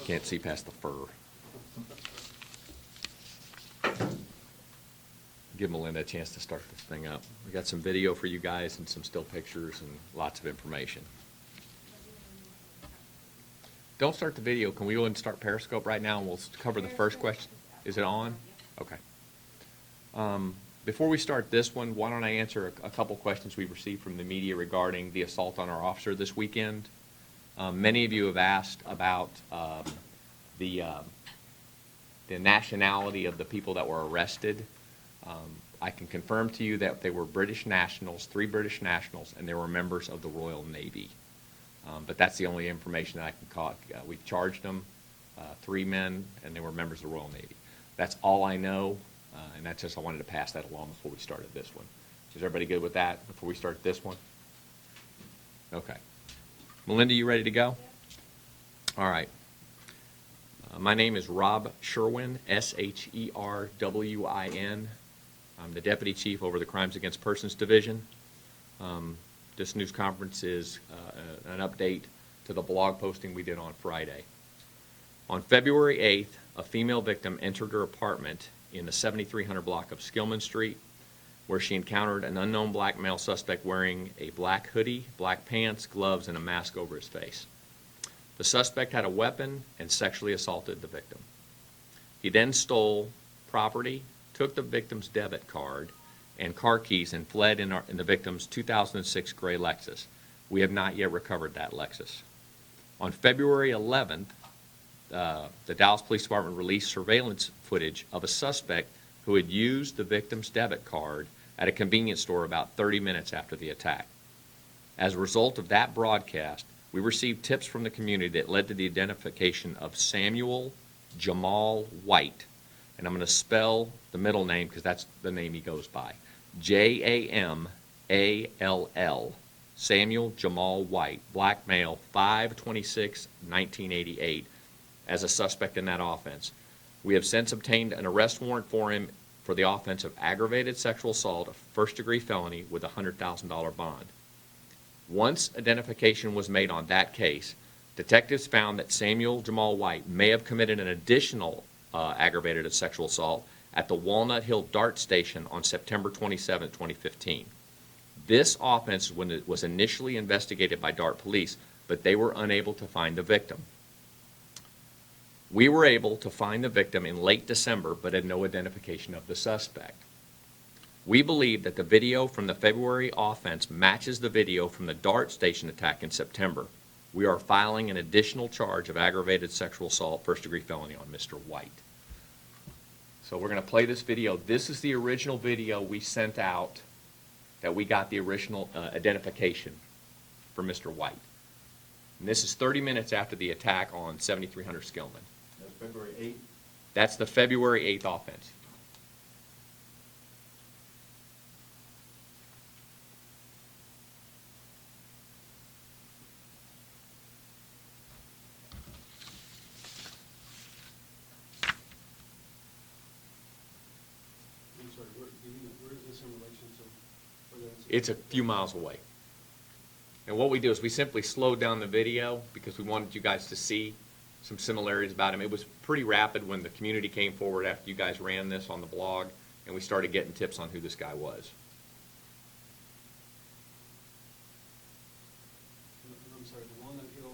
Can't see past the fur. Give Melinda a chance to start this thing up. We got some video for you guys and some still pictures and lots of information. Don't start the video. Can we go ahead and start Periscope right now and we'll cover the first question? Is it on? Okay. Before we start this one, why don't I answer a couple questions we've received from the media regarding the assault on our officer this weekend. Many of you have asked about the nationality of the people that were arrested. I can confirm to you that they were British nationals, 3 British nationals, and they were members of the Royal Navy. But that's the only information that I can call. We charged them, 3 men, and they were members of the Royal Navy. That's all I know, and that's just I wanted to pass that along before we started this one. Is everybody good with that before we start this one? Okay. Melinda, you ready to go? All right. My name is Rob Sherwin, Sherwin. I'm the Deputy Chief over the Crimes Against Persons Division. This news conference is an update to the blog posting we did on Friday. On February 8th, a female victim entered her apartment in the 7300 block of Skillman Street, where she encountered an unknown black male suspect wearing a black hoodie, black pants, gloves, and a mask over his face. The suspect had a weapon and sexually assaulted the victim. He then stole property, took the victim's debit card and car keys, and fled in the victim's 2006 gray Lexus. We have not yet recovered that Lexus. On February 11th, the Dallas Police Department released surveillance footage of a suspect who had used the victim's debit card at a convenience store about 30 minutes after the attack. As a result of that broadcast, we received tips from the community that led to the identification of Samuel Jamall White. And I'm going to spell the middle name because that's the name he goes by. Jamall, Samuel Jamall White, black male, 5/26/1988, as a suspect in that offense. We have since obtained an arrest warrant for him for the offense of aggravated sexual assault, a first-degree felony with a $100,000 bond. Once identification was made on that case, detectives found that Samuel Jamall White may have committed an additional aggravated sexual assault at the Walnut Hill DART station on September 27, 2015. This offense was initially investigated by DART police, but they were unable to find the victim. We were able to find the victim in late December, but had no identification of the suspect. We believe that the video from the February offense matches the video from the DART station attack in September. We are filing an additional charge of aggravated sexual assault, first-degree felony on Mr. White. So we're going to play this video. This is the original video we sent out that we got the original identification for Mr. White. And this is 30 minutes after the attack on 7300 Skillman. That's February 8th. That's the February 8th offense. I'm sorry, where is this in relation to? It's a few miles away. And what we do is we simply slowed down the video because we wanted you guys to see some similarities about him. It was pretty rapid when the community came forward after you guys ran this on the blog, and we started getting tips on who this guy was. I'm sorry, the Walnut Hill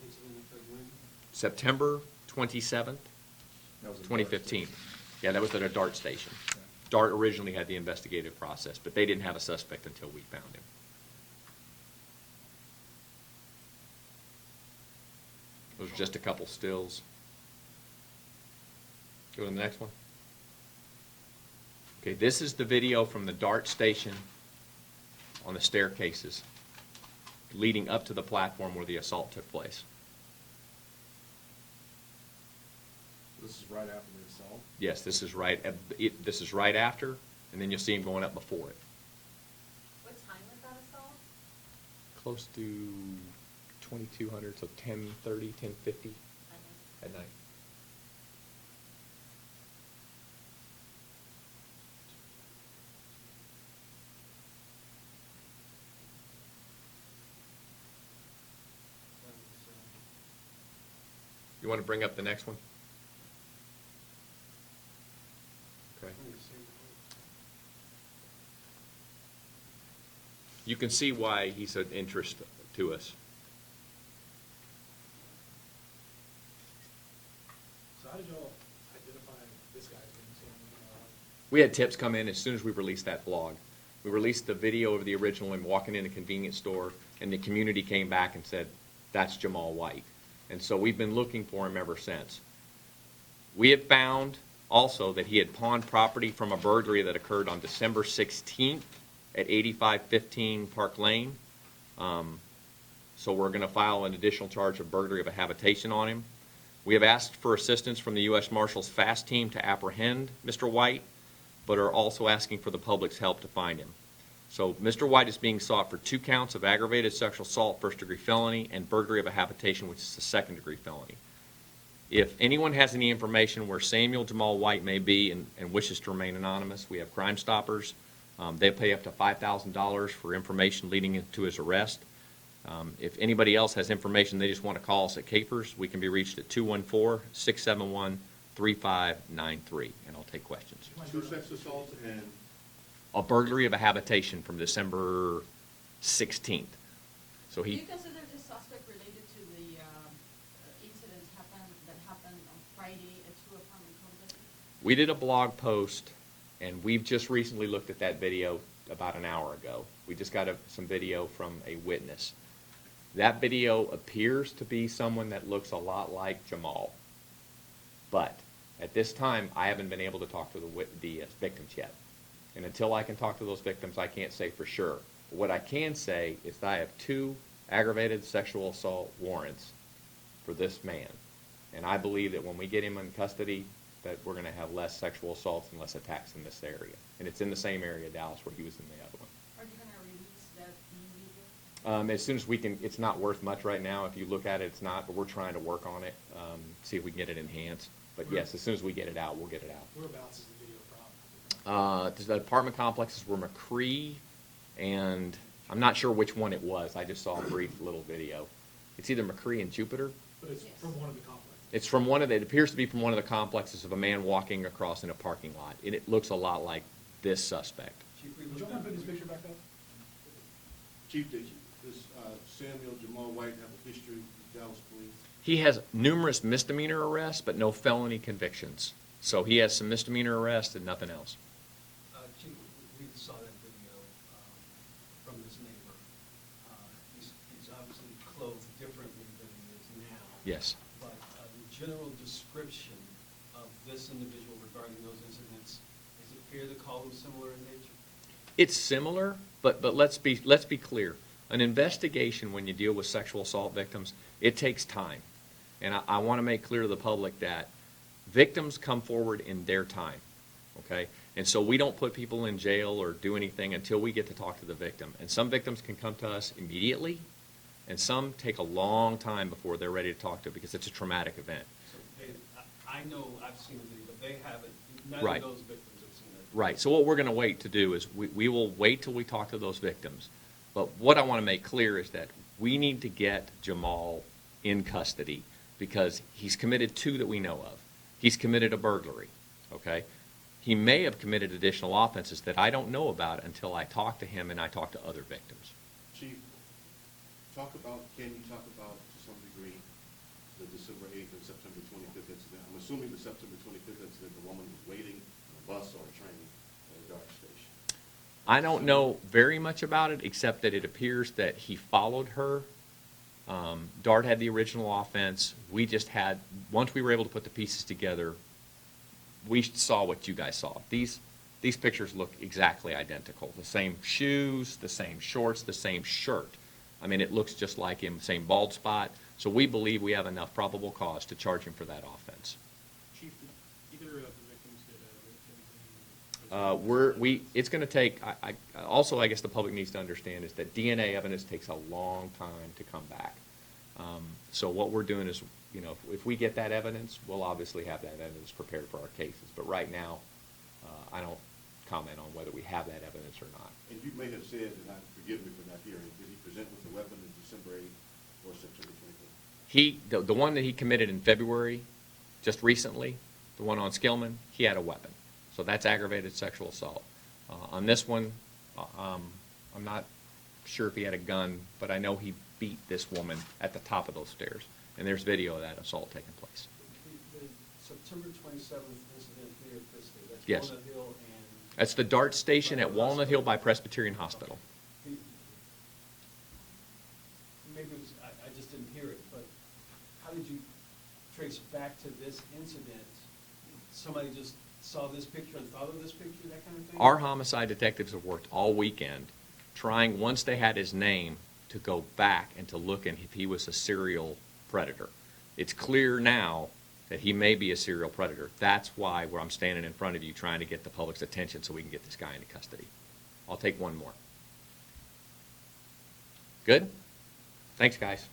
incident occurred when? September 27th, 2015. Yeah, that was at a DART station. DART originally had the investigative process, but they didn't have a suspect until we found him. Those are just a couple stills. Go to the next one. Okay, this is the video from the DART station on the staircases leading up to the platform where the assault took place. This is right after the assault? Yes, this is right. This is right after, and then you'll see him going up before it. What time was that assault? Close to 2200, so 10:30, 10:50 at night. You want to bring up the next one? Okay. You can see why he's an interest to us. So how did y'all identify this guy's name, Samuel? We had tips come in as soon as we released that blog. We released the video of the original him walking in a convenience store, and the community came back and said, that's Jamall White. And so we've been looking for him ever since. We had found also that he had pawned property from a burglary that occurred on December 16th at 8515 Park Lane. So we're going to file an additional charge of burglary of a habitation on him. We have asked for assistance from the U.S. Marshal's FAST team to apprehend Mr. White, but are also asking for the public's help to find him. So Mr. White is being sought for 2 counts of aggravated sexual assault, first-degree felony, and burglary of a habitation, which is a second-degree felony. If anyone has any information where Samuel Jamall White may be and wishes to remain anonymous, we have Crimestoppers. They pay up to $5,000 for information leading to his arrest. If anybody else has information they just want to call us at Capers, we can be reached at 214-671-3593, and I'll take questions. 2 sex assaults and A burglary of a habitation from December 16th. So Do you he, consider this suspect related to the incidents that happened on Friday at 2 apartment complexes? we did a blog post, and we've just recently looked at that video about an hour ago. We just got some video from a witness. That video appears to be someone that looks a lot like Jamall. But at this time, I haven't been able to talk to the victims yet. And until I can talk to those victims, I can't say for sure. But what I can say is that I have 2 aggravated sexual assault warrants for this man. And I believe that when we get him in custody, that we're going to have less sexual assaults and less attacks in this area. And it's in the same area, Dallas, where he was in the other one. Are you going to release that new video? As soon as we can. It's not worth much right now. If you look at it, it's not, but we're trying to work on it, see if we can get it enhanced. But yes, as soon as we get it out, we'll get it out. Whereabouts is the video from? The apartment complexes were McCree, and I'm not sure which one it was. I just saw a brief little video. It's either McCree and Jupiter. But it's Yes. from one of the complexes. It's from one of the, it appears to be from one of the complexes of a man walking across in a parking lot. And it looks a lot like this suspect. Would y'all mind putting this picture back up? Chief, does Samuel Jamall White have a history with Dallas police? He has numerous misdemeanor arrests, but no felony convictions. So he has some misdemeanor arrests and nothing else. Chief, we saw that video from this neighbor. He's obviously clothed differently than he is now. Yes. But the general description of this individual regarding those incidents, is it fair to call them similar in nature? It's similar, but let's be clear. An investigation, when you deal with sexual assault victims, it takes time. And I want to make clear to the public that victims come forward in their time, okay? And so we don't put people in jail or do anything until we get to talk to the victim. And some victims can come to us immediately, and some take a long time before they're ready to talk to, because it's a traumatic event. So I know I've seen the video, but they haven't, none Right. of those victims have seen it. Right, so what we're going to wait to do is we will wait till we talk to those victims. But what I want to make clear is that we need to get Jamall in custody, because he's committed 2 that we know of. He's committed a burglary, okay? He may have committed additional offenses that I don't know about until I talk to him and I talk to other victims. Chief, can you talk about, to some degree, the December 8th and September 25th incident? I'm assuming the September 25th incident, the woman was waiting on a bus or a train at a guard station. I don't know very much about it, except that it appears that he followed her. Dart had the original offense. We just had, once we were able to put the pieces together, we saw what you guys saw. These pictures look exactly identical. The same shoes, the same shorts, the same shirt. I mean, it looks just like him, same bald spot. So we believe we have enough probable cause to charge him for that offense. Chief, did either of the victims get anything? It's going to take, also I guess the public needs to understand is that DNA evidence takes a long time to come back. So what we're doing is, if we get that evidence, we'll obviously have that evidence prepared for our cases. But right now, I don't comment on whether we have that evidence or not. And you may have said, and forgive me for not hearing, did he present with a weapon on December 8th or September 25th? The one that he committed in February, just recently, the one on Skillman, he had a weapon. So that's aggravated sexual assault. On this one, I'm not sure if he had a gun, but I know he beat this woman at the top of those stairs. And there's video of that assault taking place. The September 27th incident here at Christie, that's Yes. Walnut Hill and... That's the DART station at Walnut Hill by Presbyterian Hospital. Maybe it was, I just didn't hear it, but how did you trace back to this incident? Somebody just saw this picture and thought of this picture, that kind of thing? Our homicide detectives have worked all weekend trying, once they had his name, to go back and to look at if he was a serial predator. It's clear now that he may be a serial predator. That's why I'm standing in front of you trying to get the public's attention so we can get this guy into custody. I'll take one more. Good? Thanks, guys.